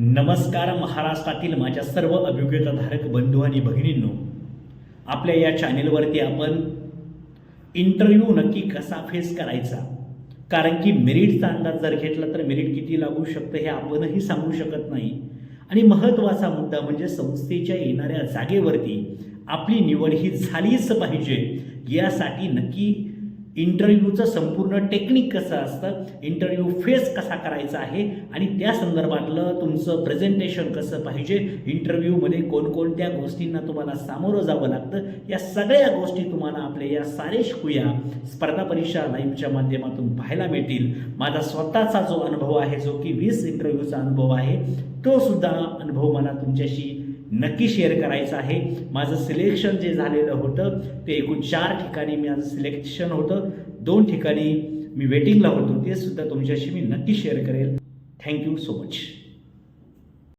नमस्कार महाराष्ट्रातील माझ्या सर्व अभिज्ञताधारक बंधू आणि भगिनींनो, आपल्या या चॅनेलवरती आपण इंटरव्ह्यू नक्की कसा फेस करायचा, कारण की मेरिटचा अंदाज जर घेतला तर मेरिट किती लागू शकतं हे आपणही सांगू शकत नाही. आणि महत्त्वाचा मुद्दा म्हणजे संस्थेच्या येणाऱ्या जागेवरती आपली निवड ही झालीच पाहिजे. यासाठी नक्की इंटरव्ह्यूचं संपूर्ण टेक्निक कसं असतं, इंटरव्ह्यू फेस कसा करायचा आहे आणि त्या संदर्भातलं तुमचं प्रेझेंटेशन कसं पाहिजे, इंटरव्ह्यूमध्ये कोणकोणत्या गोष्टींना तुम्हाला सामोरं जावं लागतं, या सगळ्या गोष्टी तुम्हाला आपल्या या सारे शिकूया स्पर्धा परीक्षा लाईव्हच्या माध्यमातून पाहायला मिळतील. माझा स्वतःचा जो अनुभव आहे, जो की 20 इंटरव्ह्यूचा अनुभव आहे, तो सुद्धा अनुभव मला तुमच्याशी नक्की शेअर करायचं आहे. माझं सिलेक्शन जे झालेलं होतं ते एकूण 4 ठिकाणी माझं सिलेक्शन होतं, 2 ठिकाणी मी वेटिंगला होतो, ते सुद्धा तुमच्याशी मी नक्की शेअर करेल. Thank you so much.